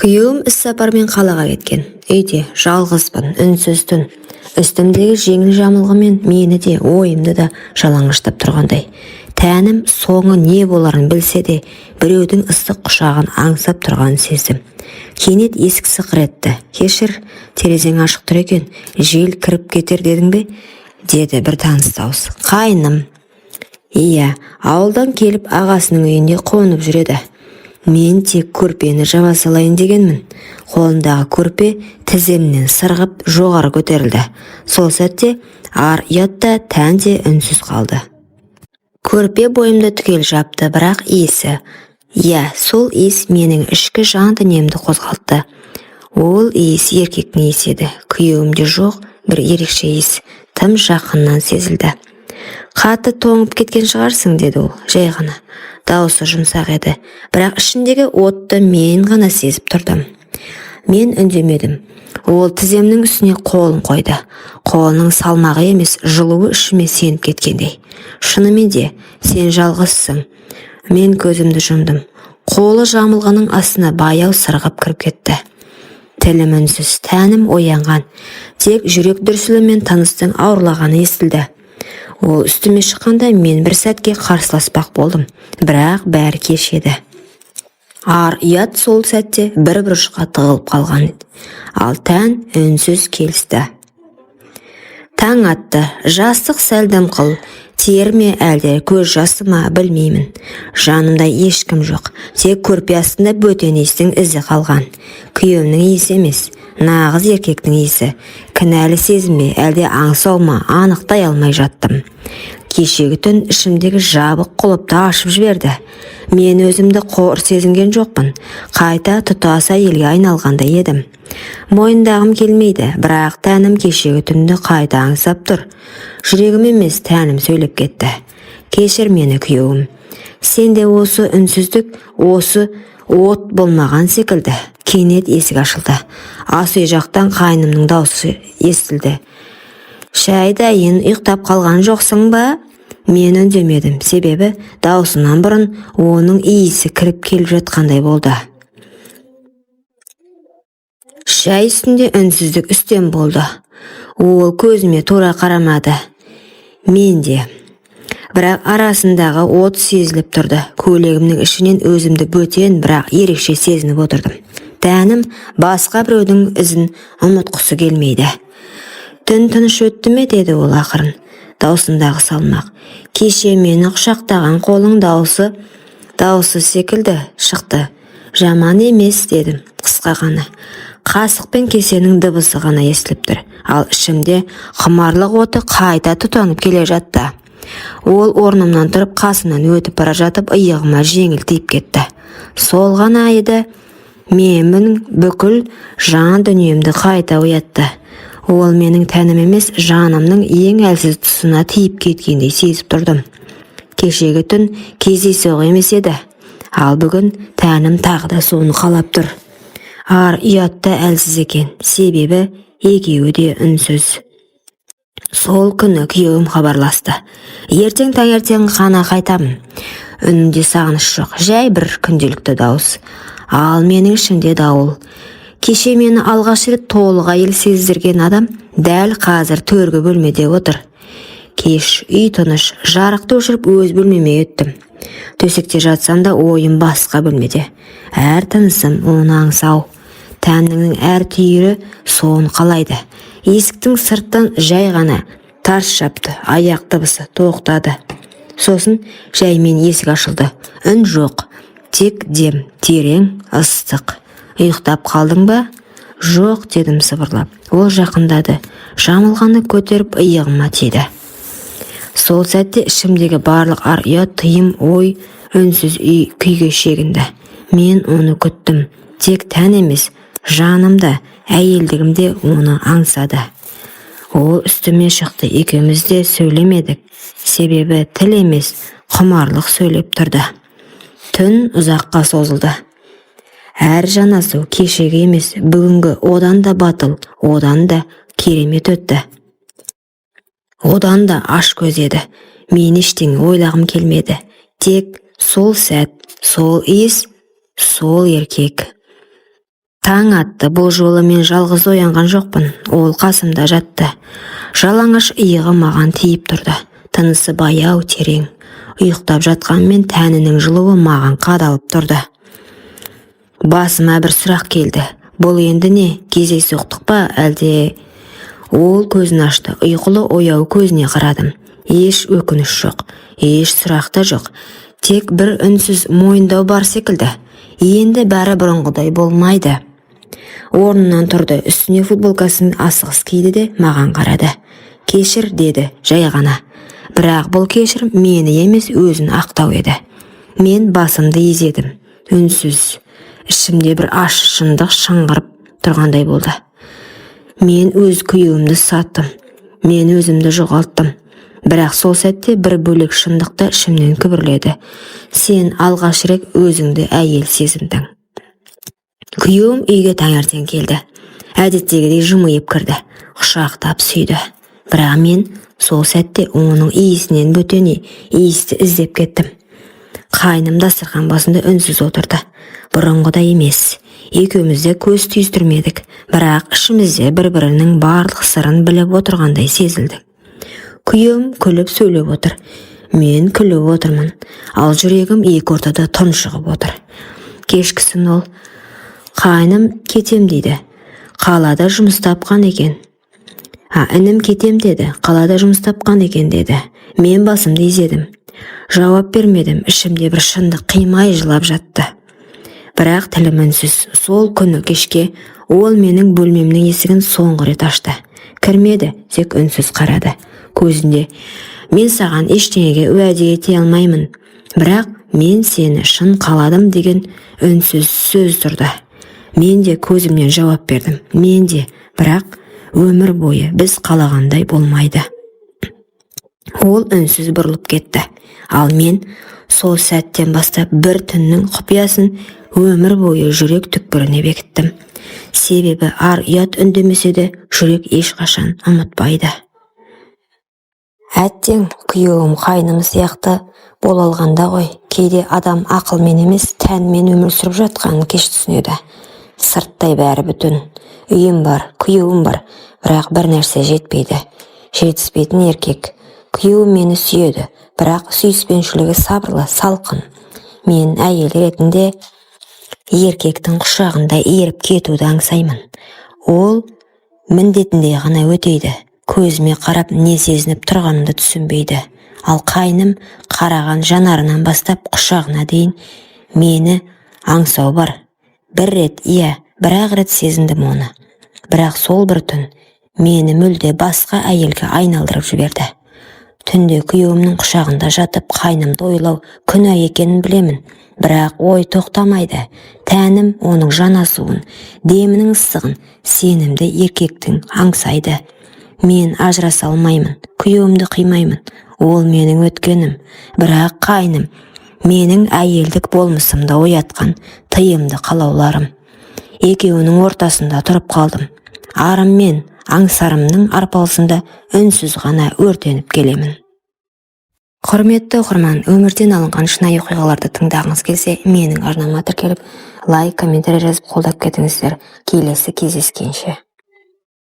Күйеуім іссапармен қалаға кеткен. Үйде жалғызбын, үнсіз түн. Үстімдегі жеңіл жамылғымен мені де, ойымды да жалаңаштап тұрғандай. Тәнім соңы не боларын білсе де, біреудің ыстық құшағын аңсап тұрғанын сездім. Кенет есік сықыр етті. «Кешір, терезең ашық тұр екен, жел кіріп кетер дедің бе?» деді бір таныс дауыс. «Қайным». «Иә, ауылдан келіп ағасының үйінде қонып жүреді. Мен тек көрпені жаба салайын дегенмін». Қолындағы көрпе тіземнен сырғып жоғары көтерілді. Сол сәтте ар ұятта тән де үнсіз қалды. Көрпе бойымды түгел жапты, бірақ иісі, сол иіс менің ішкі жан дүниемді қозғалтты. Ол иіс еркектің иісі еді. Күйеуімде жоқ бір ерекше иіс тым жақыннан сезілді. «Қатты тоңып кеткен шығарсың», деді ол, жай ғана. Дауысы жұмсақ еді, бірақ ішіндегі отты мен ғана сезіп тұрдым. Мен үндемедім. Ол тіземнің үстіне қолын қойды. Қолының салмағы емес, жылуы ішіме сеніп кеткендей. «Шынымен де, сен жалғызсың». Мен көзімді жұмдым. Қолы жамылғының астына баяу сырғып кіріп кетті. Тілім үнсіз, тәнім оянған. Тек жүрек дүрсілімен тыныстың ауырлағаны естілді. Ол үстіме шыққанда мен бір сәтке қарсыласпақ болдым, бірақ бәрі кеш еді. Ар ұят сол сәтте бір бұрышқа тығылып қалған еді. Ал тән үнсіз келісті. Таң атты, жастық сәл дымқыл, тер ме әлде көз жасы ма білмеймін. Жанымда ешкім жоқ, тек көрпе астында бөтен иістің ізі қалған. Күйеуімнің иісі емес, нағыз еркектің иісі. Кінәлі сезім бе әлде аңсау ма анықтай алмай жаттым. Кешегі түн ішімдегі жабық құлыпты ашып жіберді. Мен өзімді қор сезінген жоқпын. Қайта тұтас әйелге айналғандай едім. Мойындағым келмейді, бірақ тәнім кешегі түнді қайта аңсап тұр. Жүрегім емес, тәнім сөйлеп кетті. «Кешір мені, күйеуім. Сенде осы үнсіздік, осы от болмаған секілді». Кенет есік ашылды. Ас үй жақтан қайнымның даусы естілді. «Шәй дайын, ұйықтап қалған жоқсың ба?» Мен үндемедім, себебі даусынан бұрын оның иісі кіріп келіп жатқандай болды. Шәй үстінде үнсіздік үстем болды. Ол көзіме тура қарамады. Мен де. Бірақ арасындағы от сезіліп тұрды. Көйлегімнің ішінен өзімді бөтен, бірақ ерекше сезініп отырдым. Тәнім басқа біреудің ізін ұмытқысы келмейді. «Түн тыныш өтті ме?» деді ол ақырын. Даусындағы салмақ. «Кеше мені құшақтаған қолың дауысы секілді шықты». «Жаман емес», дедім, қысқа ғана. Қасық пен кесенің дыбысы ғана естіліп тұр. Ал ішімде құмарлық оты қайта тұтанып келе жатты. Ол орнымнан тұрып қасымнан өтіп бара жатып иығыма жеңіл тиіп кетті. Сол ғана еді. Менің бүкіл жан дүниемді қайта оятты. Ол менің тәнім емес, жанымның ең әлсіз тұсына тиіп кеткендей сезіп тұрдым. Кешегі түн кездейсоқ емес еді. Ал бүгін тәнім тағы да соны қалап тұр. Ар ұятта әлсіз екен, себебі екеуі де үнсіз. Сол күні күйеуім хабарласты. «Ертең таңертең ғана қайтамын». Үнінде сағыныш жоқ, жай бір күнделікті дауыс. Ал менің ішімде дауыл. Кеше мені алғаш рет толық әйел сездірген адам дәл қазір төргі бөлмеде отыр. Кеш, үй тыныш, жарықты өшіріп өз бөлмеме өттім. Төсекте жатсам да ойым басқа бөлмеде. Әр тынысым оны аңсау. Тәнімнің әр түйірі соны қалайды. Есіктің сырттан жай ғана тарс жапты, аяқ дыбысы тоқтады. Сосын жаймен есік ашылды. Үн жоқ, тек дем, терең, ыстық. «Ұйықтап қалдың ба?» «Жоқ», дедім сыбырлап. Ол жақындады. Жамылғаны көтеріп иығыма тиді. Сол сәтте ішімдегі барлық ар ұят, тыйым, ой, үнсіз күйге шегінді. Мен оны күттім. Тек тән емес, жанымда, әйелдігімде оны аңсады. Ол үстіме шықты, екеуміз де сөйлемедік. Себебі тіл емес, құмарлық сөйлеп тұрды. Түн ұзаққа созылды. Әр жанасу кешегі емес, бүгінгі одан да батыл, одан да керемет өтті. Одан да аш көз еді. Мен ештеңе ойлағым келмеді. Тек сол сәт, сол иіс, сол еркек. Таң атты, бұл жолы мен жалғыз оянған жоқпын, ол қасымда жатты. Жалаңаш иығы маған тиіп тұрды, тынысы баяу терең. Ұйықтап жатқанмен тәнінің жылуы маған қадалып тұрды. Басыма бір сұрақ келді. Бұл енді не, кездейсоқтық па, әлде? Ол көзін ашты, ұйқылы ояу көзіне қарадым. Еш өкініш жоқ, еш сұрақ та жоқ. Тек бір үнсіз мойындау бар секілді. Енді бәрі бұрынғыдай болмайды. Орнынан тұрды, үстіне футболкасын асығыс киді де маған қарады. Кешір, деді, жай ғана. Бірақ бұл кешір мені емес өзін ақтау еді. Мен басымды изедім, үнсіз. Ішімде бір ащы шындық шыңғырып тұрғандай болды. Мен өз күйеуімді саттым, мен өзімді жоғалттым. Бірақ сол сәтте бір бөлек шындықта ішімнен күбірледі. Сен алғаш рет өзіңді әйел сезіндің. Күйеуім үйге таңертең келді. Әдеттегідей жымиып кірді, құшақтап сүйді. Бірақ мен сол сәтте оның иісінен бөтене иісті іздеп кеттім. Қайным дастархан басында үнсіз отырды. Бұрынғыдай емес. Екеумізде көз түйістірмедік, бірақ ішімізде бір-бірінің барлық сырын біліп отырғандай сезілді. Күйеуім күліп сөйлеп отыр. Мен күліп отырмын, ал жүрегім екі ортада тұншығып отыр. Кешкісін ол, қайным кетем дейді. Қалада жұмыс тапқан екен. Інім кетем деді, қалада жұмыс тапқан екен деді. Мен басымды изедім. Жауап бермедім, ішімде бір шындық қимай жылап жатты. Бірақ тілім үнсіз. Сол күні кешке ол менің бөлмемнің есігін соңғы рет ашты. Кірмеді, тек үнсіз қарады. Көзінде, мен саған ештеңеге уәде ете алмаймын, бірақ мен сені шын қаладым деген үнсіз сөз тұрды. Мен де көзімнен жауап бердім. Мен де, бірақ өмір бойы біз қалағандай болмайды. Ол үнсіз бұрылып кетті. Ал мен сол сәттен бастап бір түннің құпиясын өмір бойы жүрек түкпіріне бекіттім. Себебі ар ұят үндемесе де жүрек ешқашан ұмытпайды. Әттең, күйеуім қайным сияқты бола алғанда ғой, кейде адам ақылмен емес, тәнмен өмір сүріп жатқанын кеш түсінеді. Сырттай бәрі бүтін. Үйім бар, күйеуім бар, бірақ бір нәрсе жетпейді. Жетіспейтін еркек. Күйеуім мені сүйеді, бірақ сүйіспеншілігі сабырлы, салқын. Мен әйел ретінде еркектің құшағында еріп кетуді аңсаймын. Ол міндетіндей ғана өтейді. Көзіме қарап не сезініп тұрғанымды түсінбейді. Ал қайным қараған жанарынан бастап құшағына дейін мені аңсау бар. Бір рет, бір-ақ рет сезіндім оны. Бірақ сол бір түн мені мүлде басқа әйелге айналдырып жіберді. Түнде күйеуімнің құшағында жатып қайнымды ойлау күнә екенін білемін. Бірақ ой тоқтамайды. Тәнім оның жанасуын, демінің ыстығын, сенімді еркектің аңсайды. Мен ажыраса алмаймын, күйеуімді қимаймын. Ол менің өткенім, бірақ қайным менің әйелдік болмысымда оятқан тыйымды қалауларым. Екеуінің ортасында тұрып қалдым. Арым мен аңсарымның арпалысында үнсіз ғана өртеніп келемін. Құрметті оқырман, өмірден алынған шынайы оқиғаларды тыңдағыңыз келсе, менің арнама тіркеліп, лайк, комментарий жазып қолдап кетіңіздер. Келесі кездескенше.